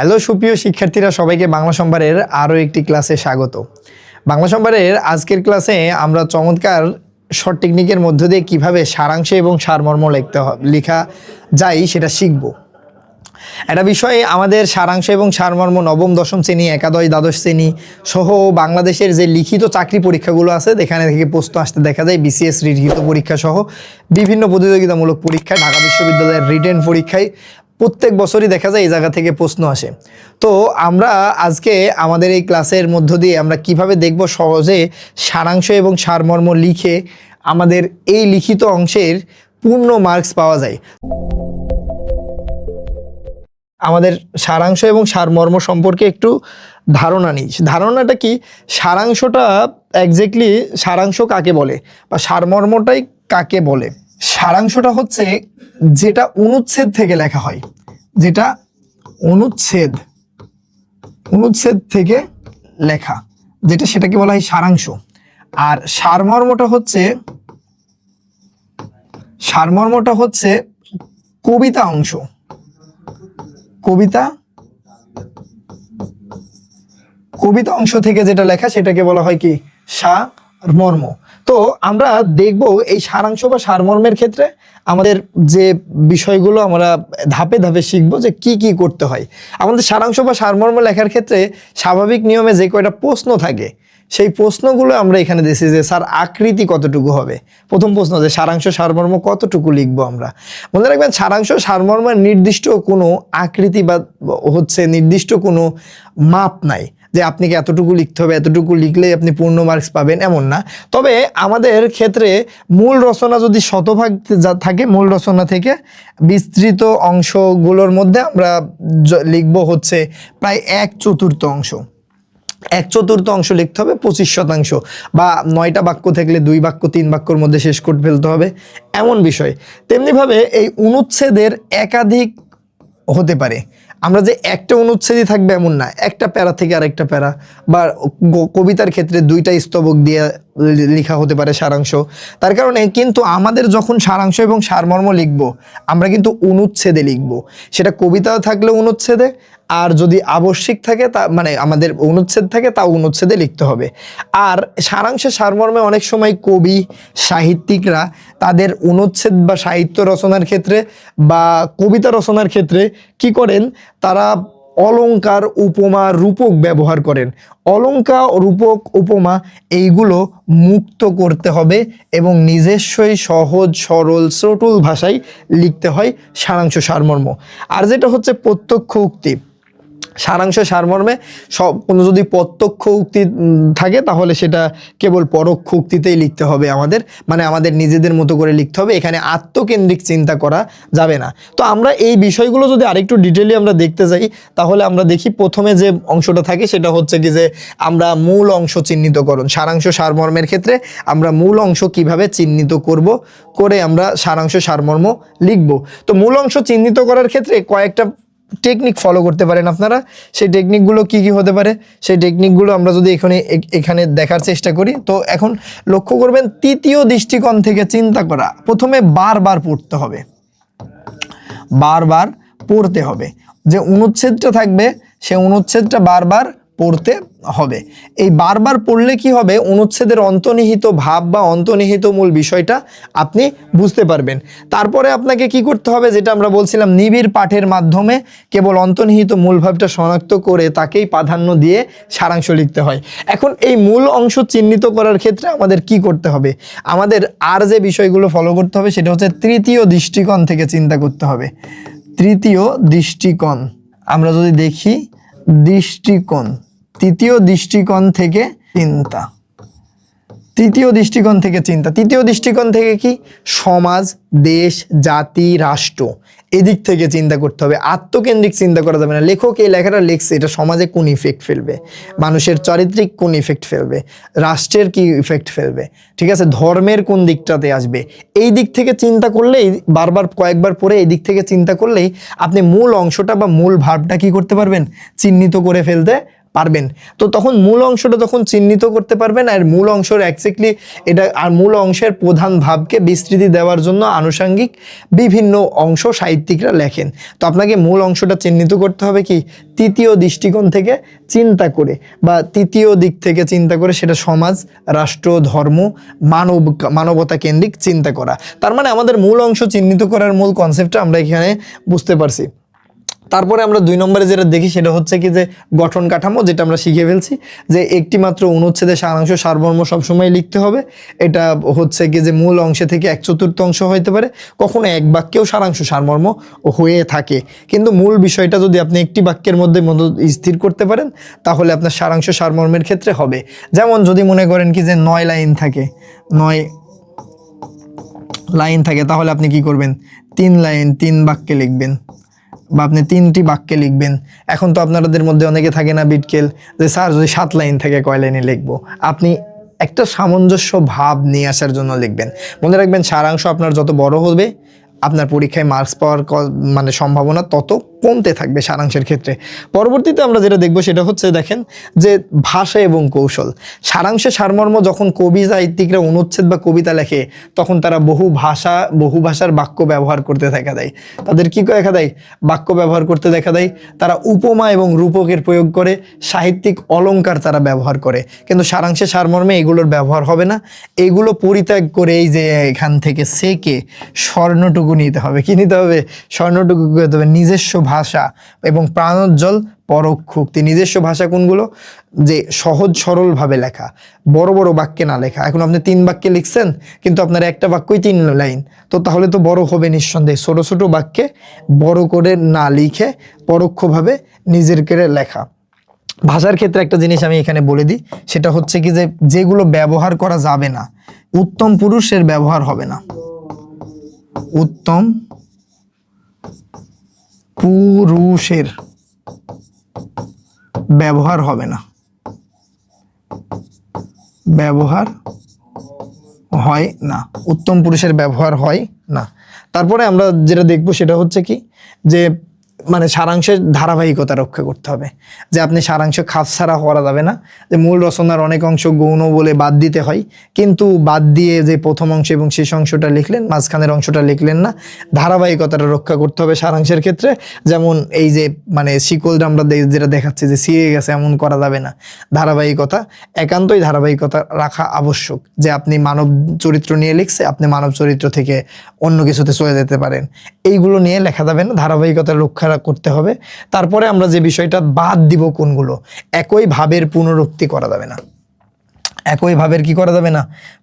Hello সুপ্রিয় শিক্ষার্থীরা, সবাইকে বাংলা সম্ভারের আরও একটি ক্লাসে স্বাগত। বাংলা সম্ভারের আজকের ক্লাসে আমরা চমৎকার শর্ট টেকনিকের মধ্য দিয়ে কীভাবে সারাংশ এবং সারমর্ম লেখা যায় সেটা শিখব। একটা বিষয়ে আমাদের সারাংশ এবং সারমর্ম নবম দশম শ্রেণী, একাদশ দ্বাদশ শ্রেণী সহ বাংলাদেশের যে লিখিত চাকরি পরীক্ষাগুলো আছে এখানে থেকে প্রশ্ন আসতে দেখা যায়। বিসিএস লিখিত পরীক্ষা সহ বিভিন্ন প্রতিযোগিতামূলক পরীক্ষা, ঢাকা বিশ্ববিদ্যালয়ের রিটেন পরীক্ষায় প্রত্যেক বছরই দেখা যায় এই জায়গা থেকে প্রশ্ন আসে। তো আমরা আজকে আমাদের এই ক্লাসের মধ্য দিয়ে আমরা কিভাবে দেখব সহজে সারাংশ এবং সারমর্ম লিখে আমাদের এই লিখিত অংশের পূর্ণ মার্কস পাওয়া যায়। আমাদের সারাংশ এবং সারমর্ম সম্পর্কে একটু ধারণা নিই। ধারণাটা কি, সারাংশটা এক্স্যাক্টলি সারাংশ কাকে বলে বা সারমর্মটাই কাকে বলে। সারাংশটা হচ্ছে যেটা অনুচ্ছেদ থেকে লেখা হয়, যেটা অনুচ্ছেদ থেকে লেখা যেটা, সেটাকে বলা হয় সারাংশ। আর সারমর্মটা হচ্ছে কবিতা অংশ, কবিতা অংশ থেকে যেটা লেখা সেটাকে বলা হয় কি, সারমর্ম। তো আমরা দেখব এই সারাংশ বা সারমর্মের ক্ষেত্রে আমাদের যে বিষয়গুলো আমরা ধাপে ধাপে শিখবো যে কি কি করতে হয়। আমাদের সারাংশ বা সারমর্ম লেখার ক্ষেত্রে স্বাভাবিক নিয়মে যে কয়টা প্রশ্ন থাকে সেই প্রশ্নগুলো আমরা এখানে দিয়েছি যে স্যার আকৃতি কতটুকু হবে। প্রথম প্রশ্ন যে সারাংশ সারমর্ম কতটুকু লিখবো আমরা। মনে রাখবেন, সারাংশ সারমর্মের নির্দিষ্ট কোনো আকৃতি বা নির্দিষ্ট কোনো মাপ নাই যে আপনাকে এতটুকু লিখতে হবে, এতটুকু লিখলেই আপনি পূর্ণ মার্কস পাবেন, এমন না। তবে আমাদের ক্ষেত্রে মূল রচনা যদি শতভাগ থাকে, মূল রচনা থেকে বিস্তৃত অংশগুলোর মধ্যে আমরা লিখব প্রায় 1/4 অংশ। 1/4 অংশ লিখতে হবে, 25% বা 9টা বাক্য থাকলে 2 বাক্য 3 বাক্যর মধ্যে শেষ করে ফেলতে হবে, এমন বিষয়। তেমনিভাবে এই অনুচ্ছেদের একাধিক হতে পারে। আমরা যে একটা অনুচ্ছেদই থাকবে এমন না, একটা প্যারা থেকে আরেকটা প্যারা, বা কবিতার ক্ষেত্রে 2টা স্তবক দিয়ে লেখা হতে পারে সারাংশ। তার কারণে কিন্তু আমাদের যখন সারাংশ এবং সারমর্ম লিখব আমরা কিন্তু অনুচ্ছেদে লিখব। সেটা কবিতাও থাকলে অনুচ্ছেদে, আর যদি আবশ্যিক থাকে তা মানে আমাদের অনুচ্ছেদ থাকে তাও অনুচ্ছেদে লিখতে হবে। আর সারাংশে সারমর্মে অনেক সময় কবি সাহিত্যিকরা তাদের অনুচ্ছেদ বা সাহিত্য রচনার ক্ষেত্রে বা কবিতা রচনার ক্ষেত্রে কি করেন, তারা অলংকার, উপমা, রূপক ব্যবহার করেন। অলংকার, রূপক, উপমা এইগুলো মুক্ত করতে হবে এবং নিজস্বই সহজ সরল চটুল ভাষায় লিখতে হয় সারাংশ সারমর্ম। আর যেটা প্রত্যক্ষ উক্তি, সারাংশ সারমর্মে কোনো যদি প্রত্যক্ষ উক্তি থাকে তাহলে সেটা কেবল পরোক্ষ উক্তিতেই লিখতে হবে আমাদের, মানে আমাদের নিজেদের মতো করে লিখতে হবে। এখানে আত্মকেন্দ্রিক চিন্তা করা যাবে না। তো আমরা এই বিষয়গুলো যদি আরেকটু ডিটেইলি আমরা দেখতে যাই তাহলে আমরা দেখি প্রথমে যে অংশটা থাকে সেটা কি যে আমরা মূল অংশ চিহ্নিতকরণ। সারাংশ সারমর্মের ক্ষেত্রে আমরা মূল অংশ কিভাবে চিহ্নিত করে আমরা সারাংশ সারমর্ম লিখব। তো মূল অংশ চিহ্নিত করার ক্ষেত্রে কয়েকটা টেকনিক ফলো করতে পারেন আপনারা। সেই টেকনিকগুলো কি কি হতে পারে, সেই টেকনিকগুলো আমরা যদি এখানে দেখার চেষ্টা করি। তো এখন লক্ষ্য করবেন, তৃতীয় দৃষ্টিকোণ থেকে চিন্তা করা। প্রথমে বারবার পড়তে হবে, যে অনুচ্ছেদটা থাকবে সে অনুচ্ছেদটা বারবার পড়তে হবে। এই বারবার পড়লে কি হবে, অনুচ্ছেদের অন্তর্নিহিত ভাব বা অন্তর্নিহিত মূল বিষয়টা আপনি বুঝতে পারবেন। তারপরে আপনাকে কি করতে হবে, যেটা আমরা বলছিলাম, নিবিড় পাঠের মাধ্যমে কেবল অন্তর্নিহিত মূল ভাবটা শনাক্ত করে তাকেই প্রাধান্য দিয়ে সারাংশ লিখতে হয়। এখন এই মূল অংশ চিহ্নিত করার ক্ষেত্রে আমাদের কি করতে হবে, আমাদের আর যে বিষয়গুলো ফলো করতে হবে সেটা তৃতীয় দৃষ্টিকোণ থেকে চিন্তা করতে হবে। তৃতীয় দৃষ্টিকোণ আমরা যদি দেখি, দৃষ্টিকোণ, তৃতীয় দৃষ্টিকোণ থেকে চিন্তা। তৃতীয় দৃষ্টিকোণ থেকে কি, সমাজ, দেশ, জাতি, রাষ্ট্র, এদিক থেকে চিন্তা করতে হবে। আত্মকেন্দ্রিক চিন্তা করা যাবে না। লেখক এই লেখাটা লিখছে, এটা সমাজে কোন ইফেক্ট ফেলবে, মানুষের চারিত্রিক কোন ইফেক্ট ফেলবে, রাষ্ট্রের কি ইফেক্ট ফেলবে, ঠিক আছে, ধর্মের কোন দিকটাতে আসবে, এই দিক থেকে চিন্তা করলেই, বারবার কয়েকবার পরে এই দিক থেকে চিন্তা করলেই আপনি মূল অংশটা বা মূল ভাবটা কি করতে পারবেন, চিহ্নিত করে ফেলতে পারবেন। তো তখন মূল অংশটা তখন চিহ্নিত করতে পারবেন, আর মূল অংশের এক্স্যাক্টলি এটা, আর মূল অংশের প্রধান ভাবকে বিস্তৃতি দেওয়ার জন্য আনুষঙ্গিক বিভিন্ন অংশ সাহিত্যিকরা লেখেন। তো আপনাকে মূল অংশটা চিহ্নিত করতে হবে কি তৃতীয় দৃষ্টিকোণ থেকে চিন্তা করে, বা তৃতীয় দিক থেকে চিন্তা করে, সেটা সমাজ, রাষ্ট্র, ধর্ম, মানবতা কেন্দ্রিক চিন্তা করা। তার মানে আমাদের মূল অংশ চিহ্নিত করার মূল কনসেপ্টটা আমরা এখানে বুঝতে পারছি। তারপরে আমরা 2 নম্বরে যেটা দেখি সেটা হচ্ছে কি যে গঠন কাঠামো, যেটা আমরা শিখে ফেলছি যে একটি মাত্র অনুচ্ছেদে সারাংশ সারমর্ম সবসময় লিখতে হবে। এটা হচ্ছে কি যে মূল অংশে থেকে 1/4 হইতে পারে, কখনো এক বাক্যেও সারাংশ সারমর্ম হয়ে থাকে। কিন্তু মূল বিষয়টা যদি আপনি একটি বাক্যের মধ্যে স্থির করতে পারেন তাহলে আপনার সারাংশ সারমর্মের ক্ষেত্রে হবে। যেমন যদি মনে করেন কি যে 9 লাইন থাকে, 9 লাইন থাকে, তাহলে আপনি কি করবেন 3 লাইন 3 বাক্যে লিখবেন, বা আপনি 3টি বাক্যে লিখবেন। এখন তো আপনাদের মধ্যে অনেকে থাকে না বিটকেল, যে স্যার যদি 7 লাইন থাকে কয় লাইনে লিখবো? আপনি একটা সামঞ্জস্য ভাব নিয়ে আসার জন্য লিখবেন। মনে রাখবেন সারাংশ আপনার যত বড় হবে আপনার পরীক্ষায় মার্কস পাওয়ার মানে সম্ভাবনা তত কমতে থাকবে সারাংশের ক্ষেত্রে। পরবর্তীতে আমরা যেটা দেখব সেটা হচ্ছে দেখেন যে ভাষা এবং কৌশল। সারাংশে সারমর্ম যখন কবি সাহিত্যিকরা অনুচ্ছেদ বা কবিতা লেখে তখন তারা বহু ভাষার বাক্য ব্যবহার করতে দেখা দেয়। তাদের কি দেখা দেয়? বাক্য ব্যবহার করতে দেখা দেয়। তারা উপমা এবং রূপকের প্রয়োগ করে, সাহিত্যিক অলংকার তারা ব্যবহার করে। কিন্তু সারাংশে সারমর্মে এগুলোর ব্যবহার হবে না। এগুলো পরিত্যাগ করে এই যে এখান থেকে সেকে স্বর্ণটুকু নিতে হবে। কি নিতে হবে? স্বর্ণটুকু নিতে হবে। নিজস্ব ভাষা এবং প্রাণোজ্জ্বল পরোক্ষ উক্তি। নিজস্ব ভাষা কোনগুলো? যে সহজ সরলভাবে লেখা, বড় বড় বাক্যে না লেখা। এখন আপনি 3 বাক্যে লিখছেন কিন্তু আপনার একটা বাক্যই 3 লাইন, তো তাহলে তো বড় হবে নিঃসন্দেহে। ছোট ছোট বাক্যে বড় করে না লিখে পরোক্ষভাবে নিজের করে লেখা। ভাষার ক্ষেত্রে একটা জিনিস আমি এখানে বলে দিই, সেটা হচ্ছে কি যে যেগুলো ব্যবহার করা যাবে না, উত্তম পুরুষের ব্যবহার হবে না। উত্তম পুরুষের ব্যবহার হবে না, ব্যবহার হয় না, উত্তম পুরুষের ব্যবহার হয় না। তারপরে আমরা যেটা দেখবো সেটা হচ্ছে কি যে মানে সারাংশের ধারাবাহিকতা রক্ষা করতে হবে। যে আপনি সারাংশ খাপছাড়া করা যাবে না, যে মূল রচনার অনেক অংশ গৌণ বলে বাদ দিতে হয়, কিন্তু বাদ দিয়ে যে প্রথম অংশ এবং শেষ অংশটা লিখলেন, মাঝখানের অংশটা লিখলেন না। ধারাবাহিকতাটা রক্ষা করতে হবে সারাংশের ক্ষেত্রে। যেমন এই যে মানে শিকলটা আমরা যেটা দেখাচ্ছি যে ছিঁড়ে গেছে, এমন করা যাবে না। ধারাবাহিকতা, একান্তই ধারাবাহিকতা রাখা আবশ্যক। যে আপনি মানব চরিত্র নিয়ে লিখছে, আপনি মানব চরিত্র থেকে অন্য কিছুতে চলে যেতে পারেন, এইগুলো নিয়ে লেখা যাবে না। ধারাবাহিকতা রক্ষা করতে হবে। তারপরে আমরা যে বিষয়টা বাদ দিব কোনগুলো, একই ভাবের পুনরুক্তি করা যাবে না। একই ভাবের কি করা যাবে না?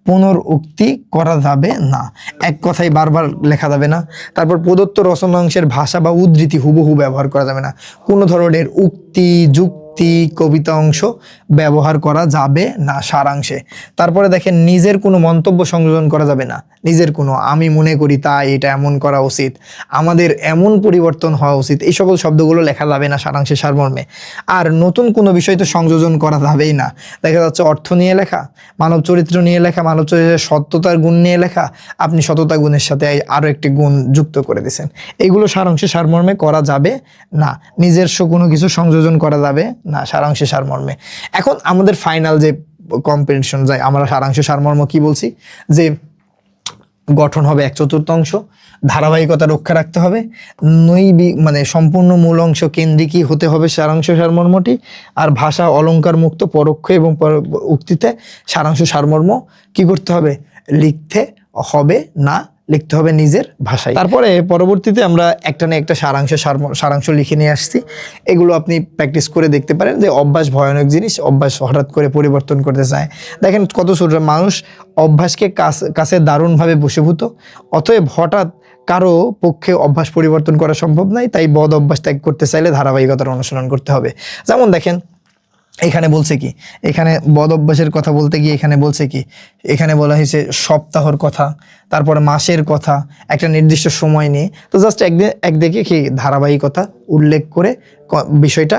পুনরুক্তি করা যাবে না। এক কথাই বারবার লেখা যাবে না। তারপর প্রদত্ত রচনাংশের ভাষা বা উদ্ধৃতি হুবহু ব্যবহার করা যাবে না। কোনো ধরনের উক্তি, যুক্তি, কবিতা অংশ ব্যবহার করা যাবে না সারাংশে। তারপরে দেখেন নিজের কোনো মন্তব্য সংযোজন করা যাবে না। নিজের কোনো আমি মনে করি তাই এটা এমন করা উচিত, আমাদের এমন পরিবর্তন হওয়া উচিত, এই সকল শব্দগুলো লেখা যাবে না সারাংশে সারমর্মে। আর নতুন কোনো বিষয় তো সংযোজন করা যাবেই না। দেখা যাচ্ছে অর্থ নিয়ে লেখা, মানব চরিত্র নিয়ে লেখা, মানব চরিত্রের সত্যতার গুণ নিয়ে লেখা, আপনি সততা গুণের সাথে আরও একটি গুণ যুক্ত করে দিয়েছেন। এইগুলো সারাংশে সারমর্মে করা যাবে না। নিজস্ব কোনো কিছু সংযোজন করা যাবে না সারাংশে সারমর্মে। এখন আমাদের ফাইনাল যে কম্পিটিশন যায়, আমরা সারাংশ সারমর্ম কি বলছি? যে গঠন হবে 1/4, ধারাবাহিকতা রক্ষা রাখতে হবে, মানে সম্পূর্ণ মূল অংশ কেন্দ্রিকই হতে হবে সারাংশ সারমর্মটি, আর ভাষা অলংকার মুক্ত পরোক্ষ এবং উক্তিতে সারাংশ সারমর্ম কি করতে হবে? লিখতে হবে না, লিখতে হবে নিজের ভাষায়। তারপরে পরবর্তীতে আমরা একটা না একটা সারাংশ লিখে নিয়ে আসছি। এগুলো আপনি প্র্যাকটিস করে দেখতে পারেন। যে অভ্যাস ভয়ানক জিনিস, অভ্যাস হঠাৎ করে পরিবর্তন করতে চায়। দেখেন কত ছোট মানুষ অভ্যাসকে কাছে দারুণভাবে বশীভূত, অতএব হঠাৎ কারো পক্ষে অভ্যাস পরিবর্তন করা সম্ভব নয়। তাই বদ অভ্যাস ত্যাগ করতে চাইলে ধারাবাহিকতার অনুসরণ করতে হবে। যেমন দেখেন এখানে বলছে কি, এখানে বদ অভ্যাসের কথা বলতে গিয়ে এখানে বলছে কি, এখানে বলা হয়েছে সপ্তাহর কথা, তারপরে মাসের কথা, একটা নির্দিষ্ট সময় নিয়ে। তো জাস্ট একদিকে কি ধারাবাহিকতা উল্লেখ করে বিষয়টা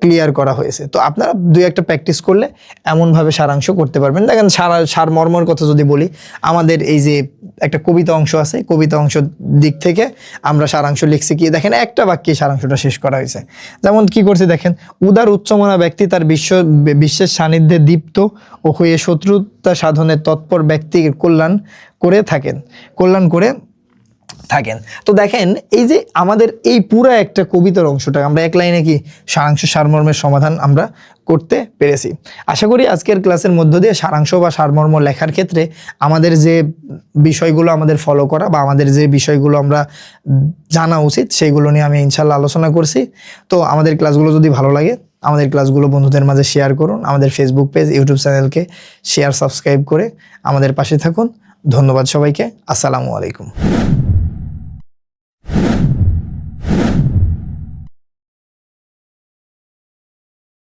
ক্লিয়ার করা হয়েছে। তো আপনারা দুই একটা প্র্যাকটিস করলে এমনভাবে সারাংশ করতে পারবেন। দেখেন সারমর্মর কথা যদি বলি, আমাদের এই যে একটা কবিতা অংশ আছে, কবিতা অংশ দিক থেকে আমরা সারাংশ লিখছি কি, দেখেন একটা বাক্যে সারাংশটা শেষ করা হয়েছে। যেমন কি করছে দেখেন, উদার উচ্চমনা ব্যক্তি তার বিশ্বের সান্নিধ্যে দীপ্ত ও হয়ে শত্রুতা সাধনের তৎপর ব্যক্তির কল্যাণ করে থাকেন। তো দেখেন এই যে আমাদের এই পুরো একটা কবিতার অংশটা আমরা এক লাইনে কি সারাংশ সারমর্মের সমাধান আমরা করতে পেরেছি। আশা করি আজকের ক্লাসের মধ্য দিয়ে সারাংশ বা সারমর্ম লেখার ক্ষেত্রে আমাদের যে বিষয়গুলো আমাদের ফলো করা বা আমাদের যে বিষয়গুলো আমরা জানা উচিত সেইগুলো নিয়ে আমি ইনশাল্লাহ আলোচনা করছি। তো আমাদের ক্লাসগুলো যদি ভালো লাগে আমাদের ক্লাসগুলো বন্ধুদের মাঝে শেয়ার করুন, আমাদের ফেসবুক পেজ ইউটিউব চ্যানেলকে শেয়ার সাবস্ক্রাইব করে আমাদের পাশে থাকুন। ধন্যবাদ সবাইকে। আসসালামু আলাইকুম।